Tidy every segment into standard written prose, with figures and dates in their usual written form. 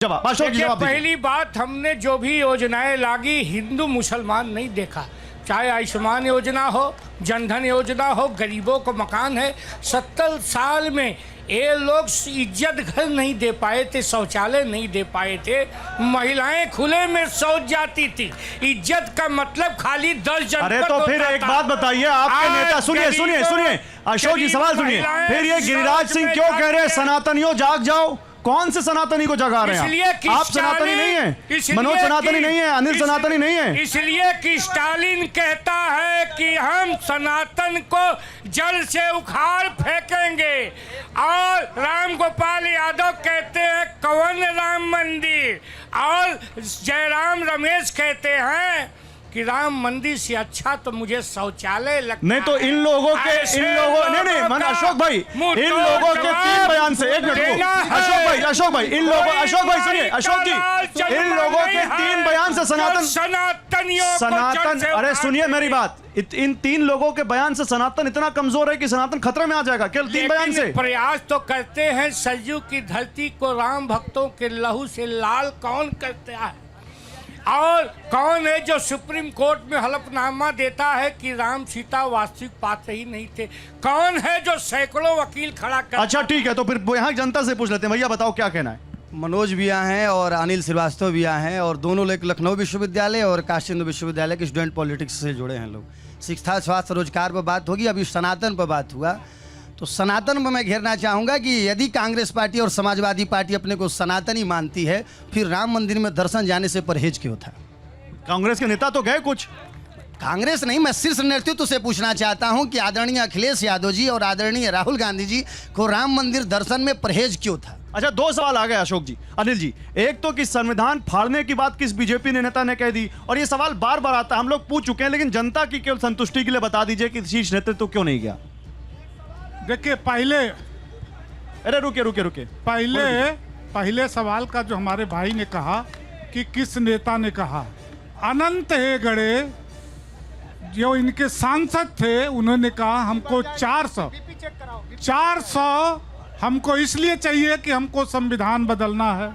जवाब अशोक जी जवाब दीजिए। पहली बात, हमने जो भी योजनाएं लागी हिंदू मुसलमान नहीं देखा, चाहे आयुष्मान योजना हो, जनधन योजना हो, गरीबों को मकान है। 70 साल में ये लोग इज्जत घर नहीं दे पाए थे, शौचालय नहीं दे पाए थे, महिलाएं खुले में शौच जाती थी। इज्जत का मतलब खाली 10 जन। अरे तो फिर एक बात बताइए, आपके नेता सुनिए सुनिए सुनिए अशोक जी सवाल सुनिए, फिर ये गिरिराज सिंह क्यों कह रहे हैं सनातनियों जाग जाओ? कौन से सनातनी को जगा रहे हैं आप सनातनी नहीं है, मनोज सनातनी नहीं है, अनिल सनातनी नहीं है। इसलिए कि स्टालिन कहता है कि हम सनातन को जड़ से उखाड़ फेंकेंगे, और राम गोपाल यादव कहते हैं कौन राम मंदिर, और जयराम रमेश कहते हैं कि राम मंदिर से अच्छा तो मुझे शौचालय लगता नहीं तो इन लोगों के नहीं मन अशोक भाई, इन लोगों के 3 बयान से, एक मिनट अशोक भाई इन लोगों, अशोक भाई सुनिए अशोक जी, इन लोगों के 3 बयान से सनातन अरे सुनिए मेरी बात, इन 3 लोगों के बयान से सनातन इतना कमजोर है कि सनातन खतरे में आ जाएगा केवल 3 बयान से। प्रयास तो करते हैं, सरयू की धरती को राम भक्तों के लहू से लाल कौन करता है, और कौन है जो सुप्रीम कोर्ट में हलफनामा देता है कि राम सीता वास्तविक पात्र ही नहीं थे? कौन है जो सैकड़ों वकील खड़ा कर? अच्छा ठीक है, तो फिर यहाँ जनता से पूछ लेते हैं, भैया बताओ क्या कहना है। मनोज भी यहाँ हैं और अनिल श्रीवास्तव भी यहाँ हैं, और दोनों लोग लखनऊ विश्वविद्यालय और काशी हिंदू विश्वविद्यालय के स्टूडेंट पॉलिटिक्स से जुड़े हैं लोग। शिक्षा, स्वास्थ्य, रोजगार पर बात होगी, अभी सनातन पर बात हुआ, तो सनातन में मैं घेरना चाहूँगा कि यदि कांग्रेस पार्टी और समाजवादी पार्टी अपने को सनातनी मानती है, फिर राम मंदिर में दर्शन जाने से परहेज क्यों था? कांग्रेस के नेता तो गए कुछ, कांग्रेस नहीं, मैं शीर्ष नेतृत्व से पूछना चाहता हूं कि आदरणीय अखिलेश यादव जी और आदरणीय राहुल गांधी जी को राम मंदिर दर्शन में परहेज क्यों था? अच्छा 2 सवाल आ गए अशोक जी, अनिल जी। एक तो कि संविधान फाड़ने की बात किस बीजेपी नेता ने कह दी, और ये सवाल बार बार आता है, हम लोग पूछ चुके हैं, लेकिन जनता की केवल संतुष्टि के लिए बता दीजिए कि शीर्ष नेतृत्व क्यों नहीं गया। देखिए अरे रुके पहले सवाल का जो हमारे भाई ने कहा कि किस नेता ने कहा, अनंत हेगड़े जो इनके सांसद थे उन्होंने कहा हमको 400 हमको इसलिए चाहिए कि हमको संविधान बदलना है।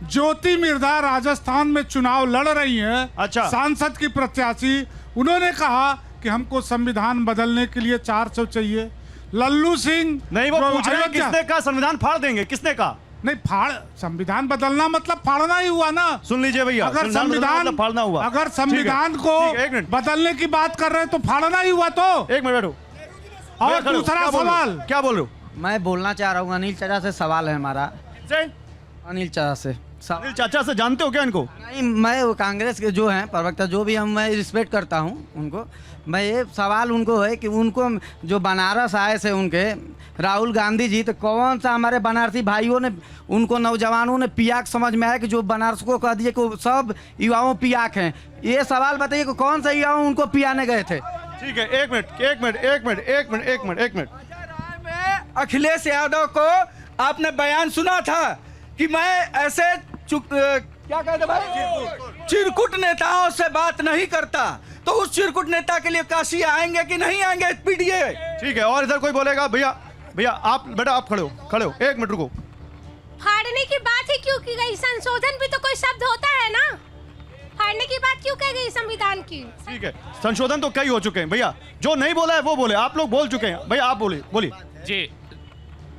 ज्योति मिर्धा राजस्थान में चुनाव लड़ रही हैं, अच्छा सांसद की प्रत्याशी, उन्होंने कहा कि हमको संविधान बदलने के लिए 400 चाहिए। लल्लू सिंह नहीं, वो पूछ रहे हैं किसने कहा संविधान फाड़ देंगे, किसने कहा? नहीं, संविधान बदलना मतलब फाड़ना ही हुआ ना। सुन लीजिए भैया, अगर संविधान मतलब फाड़ना हुआ, अगर संविधान को बदलने की बात कर रहे हैं तो फाड़ना ही हुआ। तो एक मिनट बैठो, और दूसरा सवाल क्या बोल रहे हो? मैं बोलना चाह रहा हूँ, अनिल चाचा से सवाल है हमारा। अनिल चाचा से अनिल चाचा से जानते हो क्या इनको? नहीं, मैं वो कांग्रेस के जो हैं प्रवक्ता, जो भी मैं रिस्पेक्ट करता हूँ उनको, मैं ये सवाल उनको है कि उनको जो बनारस आए थे उनके राहुल गांधी जी, तो कौन सा हमारे बनारसी भाइयों ने, उनको नौजवानों ने पियाक समझ में आया कि जो बनारस को कह दिए कि सब युवाओं पियाक हैं? ये सवाल बताइए कि कौन सा युवाओं उनको पियाने गए थे? ठीक है, एक मिनट। अखिलेश यादव को आपने बयान सुना था कि मैं ऐसे क्या कहते भाई, चिरकुट नेताओं से बात नहीं करता, तो उस चिरकुट नेता के लिए काशी आएंगे कि नहीं आएंगे पीडीए? ठीक है, और इधर कोई बोलेगा? भैया आप बेटा आप खड़े हो, 1 मिनट रुको। फाड़ने की बात ही क्यों की गई? संशोधन भी तो कोई शब्द होता है ना, फाड़ने की बात क्यों कह गई संविधान की? ठीक है, संशोधन तो कई हो चुके हैं भैया, जो नहीं बोला है वो बोले, आप लोग बोल चुके हैं, भैया आप बोलिए। जी,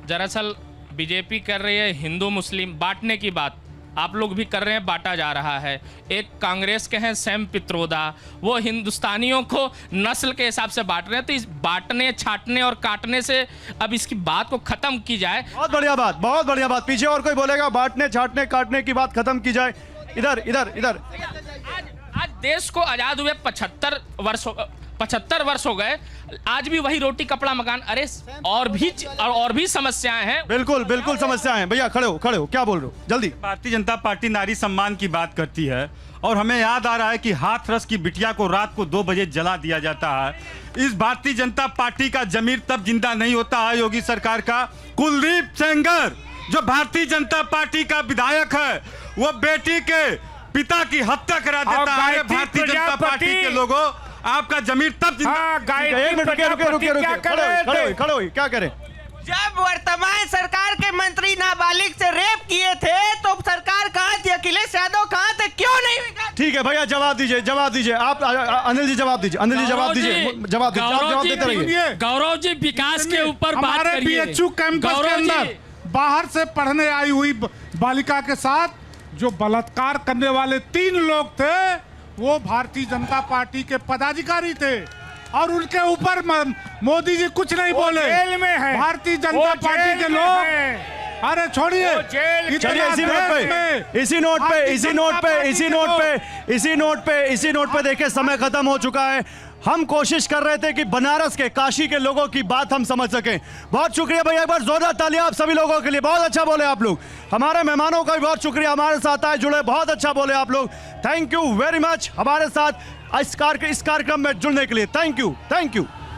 दरअसल बीजेपी कर रही है हिंदू मुस्लिम बांटने की बात, आप लोग भी कर रहे हैं, बांटा जा रहा है। एक कांग्रेस के हैं सैम पित्रोदा, वो हिंदुस्तानियों को नस्ल के हिसाब से बांट रहे हैं, तो इस बांटने, छाटने और काटने से अब इसकी बात को खत्म की जाए। बहुत बढ़िया बात। पीछे और कोई बोलेगा बांटने, छाटने, काटने की बात खत्म की जाए? इधर आज देश को आजाद हुए 75 वर्ष हो गए, आज भी वही रोटी कपड़ा मकान। अरे और भी समस्याएं हैं। बिल्कुल समस्याएं हैं। भैया खड़े हो, क्या बोल रहे हो जल्दी? भारतीय जनता पार्टी नारी सम्मान की बात करती है, और हमें याद आ रहा है कि हाथरस की बिटिया को रात को 2 बजे जला दिया जाता है। इस भारतीय जनता पार्टी का जमीर तब जिंदा नहीं होता है योगी सरकार का। कुलदीप सेंगर जो भारतीय जनता पार्टी का विधायक है, वो बेटी के पिता की हत्या करा देता है। भारतीय जनता पार्टी के लोगों, आपका जमीर तब जिंदा। एक मिनट रुके, क्या कह रहे? जब वर्तमान सरकार के मंत्री नाबालिग से रेप किए थे तो सरकार कहाँ थी, अखिलेश यादव कहाँ थे, क्यों नहीं? ठीक है भैया, जवाब दीजिए आप अनिल जी जवाब दीजिए, अनिल जी जवाब दीजिए, जवाब देते रहिए। गौरव जी विकास के ऊपर बात हमारे करिए। बीएचयू कैंपस के अंदर बाहर से पढ़ने आई हुई बालिका के साथ जो बलात्कार करने वाले 3 लोग थे वो भारतीय जनता पार्टी के पदाधिकारी थे और उनके ऊपर मोदी जी कुछ नहीं बोले। जेल में है भारतीय जनता पार्टी के लोग। अरे छोड़िए, चलिए इसी नोट पे देखिए समय खत्म हो चुका है। हम कोशिश कर रहे थे कि बनारस के, काशी के लोगों की बात हम समझ सकें। बहुत शुक्रिया भैया, एक बार जोरदार तालियां आप सभी लोगों के लिए। बहुत अच्छा बोले आप लोग। हमारे मेहमानों का भी बहुत शुक्रिया, हमारे साथ आए जुड़े, बहुत अच्छा बोले आप लोग। थैंक यू वेरी मच हमारे साथ इस कार्यक्रम में जुड़ने के लिए। Thank you.